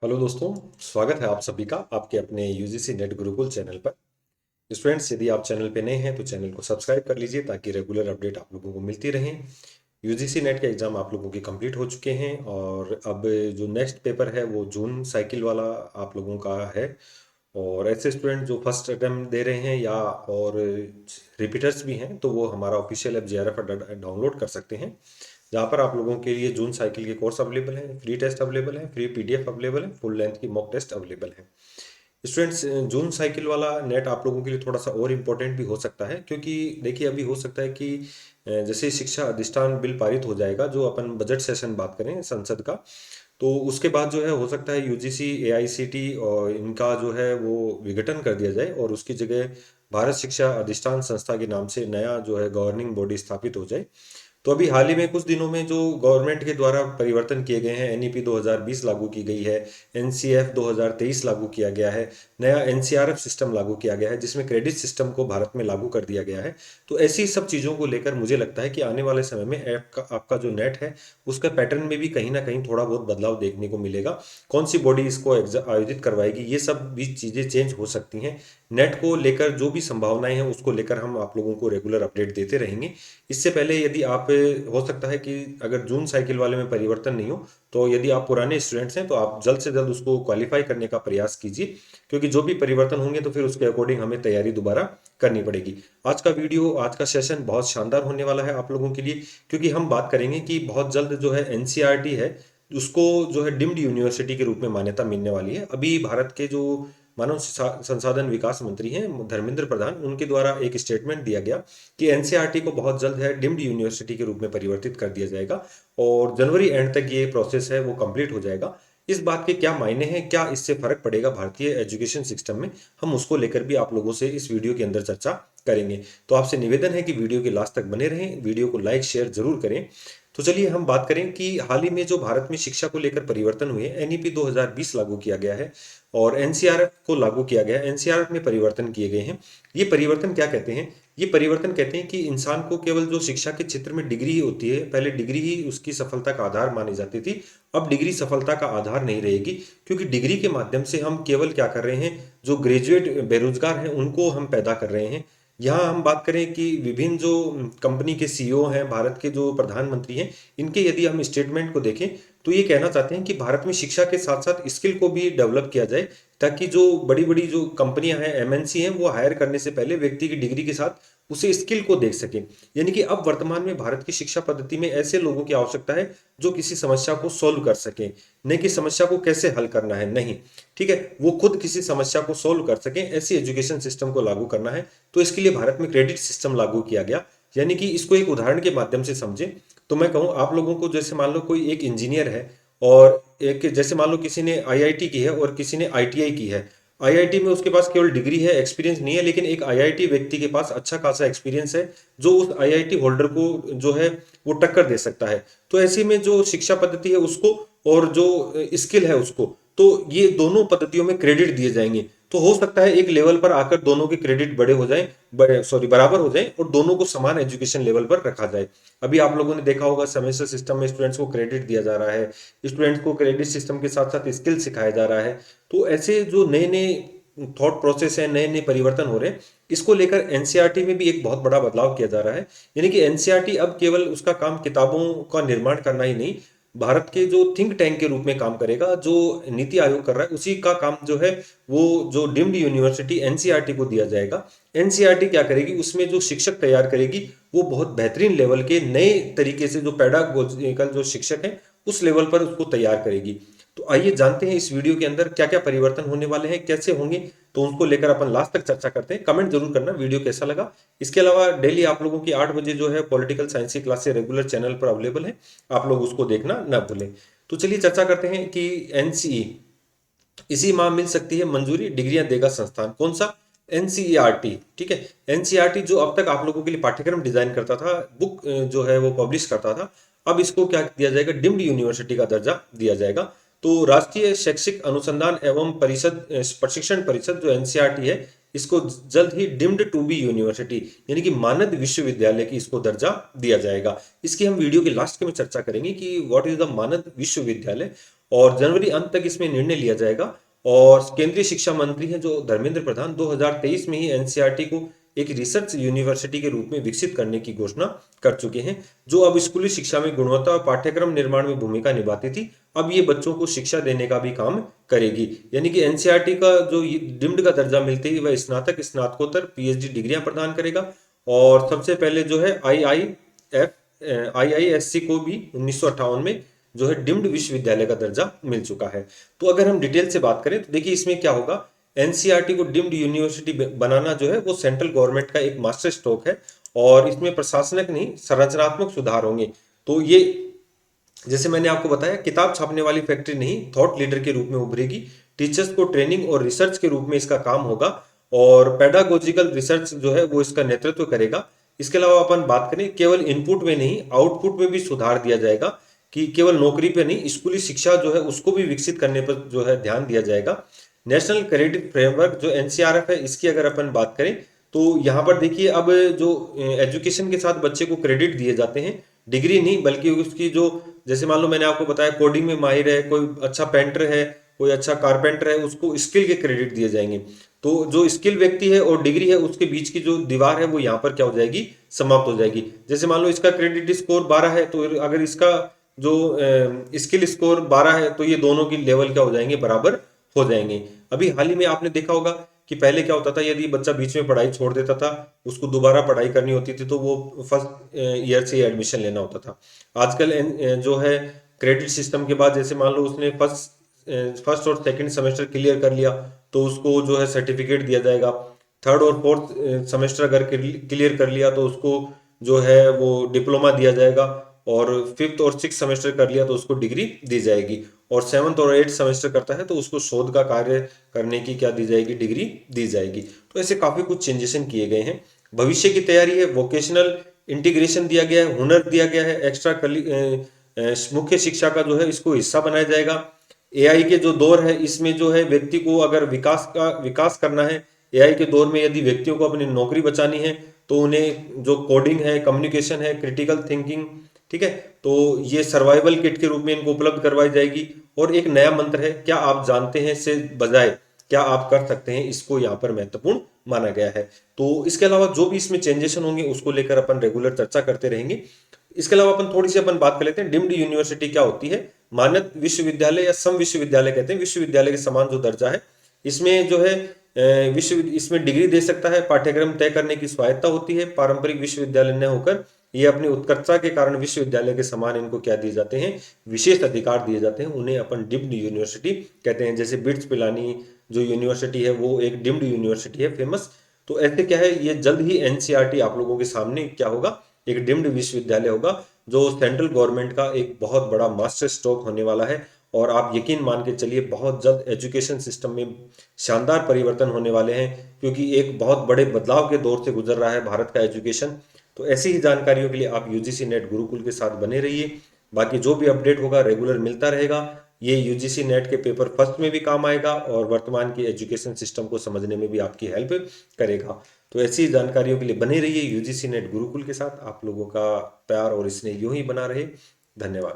Hello दोस्तों, स्वागत है आप सभी का आपके अपने यूजीसी नेट गुरुकुल चैनल पर। स्टूडेंट्स, यदि आप चैनल पे नए हैं तो चैनल को सब्सक्राइब कर लीजिए ताकि रेगुलर अपडेट आप लोगों को मिलती रहें। यूजीसी नेट के एग्ज़ाम आप लोगों के कंप्लीट हो चुके हैं और अब जो नेक्स्ट पेपर है वो जून साइकिल वाला आप लोगों का है। और ऐसे स्टूडेंट जो फर्स्ट अटेम्प्ट दे रहे हैं या और रिपीटर्स भी हैं तो वो हमारा ऑफिशियल ऐप जेआरएफ डाउनलोड कर सकते हैं, जहाँ पर आप लोगों के लिए जून साइकिल के कोर्स अवेलेबल हैं, फ्री टेस्ट अवेलेबल है, फ्री पीडीएफ अवेलेबल है, फुल लेंथ की मॉक टेस्ट अवेलेबल है। स्टूडेंट्स, जून साइकिल वाला नेट आप लोगों के लिए थोड़ा सा और इम्पोर्टेंट भी हो सकता है, क्योंकि देखिए अभी हो सकता है कि जैसे शिक्षा अधिष्ठान बिल पारित हो जाएगा, जो अपन बजट सेशन बात करें संसद का, तो उसके बाद जो है हो सकता है यूजीसी एआईसीटी और इनका जो है वो विघटन कर दिया जाए और उसकी जगह भारत शिक्षा अधिष्ठान संस्था के नाम से नया जो है गवर्निंग बॉडी स्थापित हो जाए। तो अभी हाल ही में कुछ दिनों में जो गवर्नमेंट के द्वारा परिवर्तन किए गए हैं, एनईपी 2020 लागू की गई है, एनसीएफ 2023 लागू किया गया है, नया एनसीआरएफ सिस्टम लागू किया गया है जिसमें क्रेडिट सिस्टम को भारत में लागू कर दिया गया है। तो ऐसी सब चीज़ों को लेकर मुझे लगता है कि आने वाले समय में आपका जो नेट है उसका पैटर्न में भी कहीं ना कहीं थोड़ा बहुत बदलाव देखने को मिलेगा। कौन सी बॉडी इसको आयोजित करवाएगी, ये सब भी चीज़ें चेंज हो सकती हैं। नेट को लेकर जो भी संभावनाएं हैं उसको लेकर हम आप लोगों को रेगुलर अपडेट देते रहेंगे। इससे पहले यदि आप, हो सकता है कि अगर जून साइकिल वाले में परिवर्तन नहीं हो तो यदि आप पुराने स्टूडेंट्स हैं तो आप जल्द से जल्द उसको क्वालिफाई करने का प्रयास कीजिए, क्योंकि जो भी परिवर्तन होंगे तो फिर उसके अकॉर्डिंग हमें तैयारी दोबारा करनी पड़ेगी। आज का सेशन बहुत शानदार होने वाला है आप लोगों के लिए, क्योंकि हम बात करेंगे कि बहुत जल्द जो है एनसीईआरटी है उसको जो है डिम्ड यूनिवर्सिटी के रूप में मान्यता मिलने वाली है। अभी भारत के जो मानव संसाधन विकास मंत्री हैं धर्मेंद्र प्रधान, उनके द्वारा एक स्टेटमेंट दिया गया कि एनसीईआरटी को बहुत जल्द है डिम्ड यूनिवर्सिटी के रूप में परिवर्तित कर दिया जाएगा और जनवरी एंड तक ये प्रोसेस है वो कंप्लीट हो जाएगा। इस बात के क्या मायने हैं, क्या इससे फर्क पड़ेगा भारतीय एजुकेशन सिस्टम में, हम उसको लेकर भी आप लोगों से इस वीडियो के अंदर चर्चा करेंगे। तो आपसे निवेदन है कि वीडियो के लास्ट तक बने रहें, वीडियो को लाइक शेयर जरूर करें। तो चलिए हम बात करें कि हाल ही में जो भारत में शिक्षा को लेकर परिवर्तन हुए, एनईपी 2020 लागू किया गया है और एनसीआरएफ को लागू किया गया है, एनसीआरएफ में परिवर्तन किए गए हैं। ये परिवर्तन क्या कहते हैं? ये परिवर्तन कहते हैं कि इंसान को केवल जो शिक्षा के क्षेत्र में डिग्री ही होती है, पहले डिग्री ही उसकी सफलता का आधार मानी जाती थी, अब डिग्री सफलता का आधार नहीं रहेगी, क्योंकि डिग्री के माध्यम से हम केवल क्या कर रहे हैं, जो ग्रेजुएट बेरोजगार हैं उनको हम पैदा कर रहे हैं। यहाँ हम बात करें कि विभिन्न जो कंपनी के सीईओ हैं, भारत के जो प्रधानमंत्री हैं, इनके यदि हम स्टेटमेंट को देखें तो ये कहना चाहते हैं कि भारत में शिक्षा के साथ साथ स्किल को भी डेवलप किया जाए, ताकि जो बड़ी बड़ी जो कंपनियां हैं, एमएनसी हैं, वो हायर करने से पहले व्यक्ति की डिग्री के साथ उसे स्किल को देख सके। यानी कि अब वर्तमान में भारत की शिक्षा पद्धति में ऐसे लोगों की आवश्यकता है जो किसी समस्या को सोल्व कर सके, नहीं कि समस्या को कैसे हल करना है, नहीं, ठीक है, वो खुद किसी समस्या को सोल्व कर सके, ऐसी एजुकेशन सिस्टम को लागू करना है। तो इसके लिए भारत में क्रेडिट सिस्टम लागू किया गया। यानी कि इसको एक उदाहरण के माध्यम से समझें तो मैं कहूँ आप लोगों को, जैसे मान लो कोई एक इंजीनियर है और एक, जैसे मान लो किसी ने आईआईटी की है और किसी ने आईटीआई की है। आईआईटी में उसके पास केवल डिग्री है, एक्सपीरियंस नहीं है, लेकिन एक आईआईटी व्यक्ति के पास अच्छा खासा एक्सपीरियंस है जो उस आईआईटी होल्डर को जो है वो टक्कर दे सकता है। तो ऐसे में जो शिक्षा पद्धति है उसको और जो स्किल है उसको, तो ये दोनों पद्धतियों में क्रेडिट दिए जाएंगे। तो हो सकता है एक लेवल पर आकर दोनों के क्रेडिट बड़े हो जाएं, बराबर हो जाएं और दोनों को समान एजुकेशन लेवल पर रखा जाए। अभी आप लोगों ने देखा होगा सेमेस्टर सिस्टम में स्टूडेंट्स को क्रेडिट दिया जा रहा है, स्टूडेंट्स को क्रेडिट सिस्टम के साथ साथ स्किल सिखाया जा रहा है। तो ऐसे जो नए नए थॉट प्रोसेस है, नए नए परिवर्तन हो रहे हैं, इसको लेकर एनसीईआरटी में भी एक बहुत बड़ा बदलाव किया जा रहा है। यानी कि एनसीईआरटी अब केवल उसका काम किताबों का निर्माण करना ही नहीं, भारत के जो थिंक टैंक के रूप में काम करेगा, जो नीति आयोग कर रहा है उसी का काम जो है वो जो डीम्ड यूनिवर्सिटी एनसीईआरटी को दिया जाएगा। एनसीईआरटी क्या करेगी, उसमें जो शिक्षक तैयार करेगी वो बहुत बेहतरीन लेवल के नए तरीके से, जो पेडागोजिकल जो शिक्षक हैं उस लेवल पर उसको तैयार करेगी। तो आइए जानते हैं इस वीडियो के अंदर क्या क्या परिवर्तन होने वाले हैं, कैसे होंगे, तो उनको लेकर अपन लास्ट तक चर्चा करते हैं। कमेंट जरूर करना वीडियो कैसा लगा। इसके अलावा डेली आप लोगों की 8 बजे जो है पॉलिटिकल साइंस की क्लासें रेगुलर चैनल पर अवेलेबल है, आप लोग उसको देखना ना भूलें। तो चलिए चर्चा करते हैं कि एनसीई इसी माह मिल सकती है मंजूरी, डिग्रियां देगा संस्थान, कौन सा? एनसीईआरटी, ठीक है। एनसीईआरटी जो अब तक आप लोगों के लिए पाठ्यक्रम डिजाइन करता था, बुक जो है वो पब्लिश करता था, अब इसको क्या दिया जाएगा, डिम्ड यूनिवर्सिटी का दर्जा दिया जाएगा। तो राष्ट्रीय शैक्षिक अनुसंधान एवं परिषद प्रशिक्षण परिषद जो एनसीईआरटी है, इसको जल्द ही डिम्ड टू बी यूनिवर्सिटी यानी कि मानद विश्वविद्यालय की इसको दर्जा दिया जाएगा। इसकी हम वीडियो के लास्ट में चर्चा करेंगे कि व्हाट इज द मानद विश्वविद्यालय। और जनवरी अंत तक इसमें निर्णय लिया जाएगा। और केंद्रीय शिक्षा मंत्री हैं जो धर्मेंद्र प्रधान 2023 में ही एनसीईआरटी को एक रिसर्च यूनिवर्सिटी के रूप में विकसित करने की घोषणा कर चुके हैं, जो अब स्कूली शिक्षा में गुणवत्ता और पाठ्यक्रम निर्माण में भूमिका निभाती थी, अब ये बच्चों को शिक्षा देने का भी काम करेगी। यानी कि एनसीईआरटी का जो डिम्ड का दर्जा मिलते ही वह स्नातक, स्नातकोत्तर, पीएचडी डिग्रियां प्रदान करेगा। और सबसे पहले जो है आईआईएससी को भी 1958 में जो है डिम्ड विश्वविद्यालय का दर्जा मिल चुका है। तो अगर हम डिटेल से बात करें तो देखिए इसमें क्या होगा, एनसीईआरटी को डिम्ड यूनिवर्सिटी बनाना जो है वो सेंट्रल गवर्नमेंट का एक मास्टर स्ट्रोक है, और इसमें प्रशासनिक नहीं संरचनात्मक सुधार होंगे। तो ये जैसे मैंने आपको बताया, किताब छापने वाली फैक्ट्री नहीं, थॉट लीडर के रूप में उभरेगी। टीचर्स को ट्रेनिंग और रिसर्च के रूप में इसका काम होगा, और पेडागोजिकल रिसर्च जो है वो इसका नेतृत्व करेगा। इसके अलावा अपन बात करें, केवल इनपुट में नहीं आउटपुट में भी सुधार दिया जाएगा, कि केवल नौकरी पे नहीं स्कूली शिक्षा जो है उसको भी विकसित करने पर जो है ध्यान दिया जाएगा। नेशनल क्रेडिट फ्रेमवर्क जो एनसीआरएफ है, इसकी अगर अपन बात करें तो यहाँ पर देखिए अब जो एजुकेशन के साथ बच्चे को क्रेडिट दिए जाते हैं, डिग्री नहीं बल्कि उसकी जो, जैसे मान लो मैंने आपको बताया कोडिंग में माहिर है, कोई अच्छा पेंटर है, कोई अच्छा कारपेंटर है, उसको स्किल के क्रेडिट दिए जाएंगे। तो जो स्किल व्यक्ति है और डिग्री है उसके बीच की जो दीवार है वो यहाँ पर क्या हो जाएगी, समाप्त हो जाएगी। जैसे मान लो इसका क्रेडिट स्कोर 12 है, तो अगर इसका जो स्किल स्कोर 12 है तो ये दोनों की लेवल क्या हो जाएंगे, बराबर हो जाएंगे। अभी हाल ही में आपने देखा होगा कि पहले क्या होता था, यदि बच्चा बीच में पढ़ाई छोड़ देता था, उसको दोबारा पढ़ाई करनी होती थी तो वो फर्स्ट ईयर से एडमिशन लेना होता था। आजकल जो है क्रेडिट सिस्टम के बाद, जैसे मान लो उसने फर्स्ट और सेकंड सेमेस्टर क्लियर कर लिया तो उसको जो है सर्टिफिकेट दिया जाएगा। थर्ड और फोर्थ सेमेस्टर अगर क्लियर कर लिया तो उसको जो है वो डिप्लोमा दिया जाएगा, और फिफ्थ और सिक्स सेमेस्टर कर लिया तो उसको डिग्री दी जाएगी, और सेवन्थ और एट्थ सेमेस्टर करता है तो उसको शोध का कार्य करने की क्या दी जाएगी, डिग्री दी जाएगी। तो ऐसे काफी कुछ चेंजेशन किए गए हैं। भविष्य की तैयारी है, वोकेशनल इंटीग्रेशन दिया गया है, हुनर दिया गया है, मुख्य शिक्षा का जो है इसको हिस्सा बनाया जाएगा। एआई के जो दौर है इसमें जो है व्यक्ति को अगर विकास करना है, एआई के दौर में यदि व्यक्तियों को अपनी नौकरी बचानी है तो उन्हें जो कोडिंग है, कम्युनिकेशन है, क्रिटिकल थिंकिंग, ठीक है, तो ये सर्वाइवल किट के रूप में इनको उपलब्ध करवाई जाएगी। और एक नया मंत्र है, क्या आप जानते हैं से बजाय क्या आप कर सकते हैं, इसको यहाँ पर महत्वपूर्ण माना गया है। तो इसके अलावा जो भी इसमें चेंजेशन होंगे उसको लेकर अपन रेगुलर चर्चा करते रहेंगे। इसके अलावा अपन थोड़ी सी अपन बात कर लेते हैं, डिम्ड यूनिवर्सिटी क्या होती है। मानद विश्वविद्यालय या सम विश्वविद्यालय कहते हैं, विश्वविद्यालय के समान जो दर्जा है, इसमें जो है इसमें डिग्री दे सकता है, पाठ्यक्रम तय करने की स्वायत्ता होती है, पारंपरिक विश्वविद्यालय न होकर ये अपनी उत्कर्षता के कारण विश्वविद्यालय के समान इनको क्या दिए जाते हैं, विशेष अधिकार दिए जाते हैं, उन्हें अपन डिम्ड यूनिवर्सिटी कहते हैं। जैसे बिट्स पिलानी जो यूनिवर्सिटी है वो एक डिम्ड यूनिवर्सिटी है, फेमस। तो ऐसे क्या है, ये जल्द ही एनसीईआरटी आप लोगों के सामने क्या होगा, एक डिम्ड विश्वविद्यालय होगा, जो सेंट्रल गवर्नमेंट का एक बहुत बड़ा मास्टर स्ट्रोक होने वाला है। और आप यकीन मान के चलिए बहुत जल्द एजुकेशन सिस्टम में शानदार परिवर्तन होने वाले हैं, क्योंकि एक बहुत बड़े बदलाव के दौर से गुजर रहा है भारत का एजुकेशन। तो ऐसी ही जानकारियों के लिए आप यूजीसी नेट गुरुकुल के साथ बने रहिए। बाकी जो भी अपडेट होगा रेगुलर मिलता रहेगा। ये यूजीसी नेट के पेपर फर्स्ट में भी काम आएगा, और वर्तमान की एजुकेशन सिस्टम को समझने में भी आपकी हेल्प करेगा। तो ऐसी जानकारियों के लिए बने रहिए यूजीसी नेट गुरुकुल के साथ। आप लोगों का प्यार और स्नेह यूं ही बना रहे। धन्यवाद।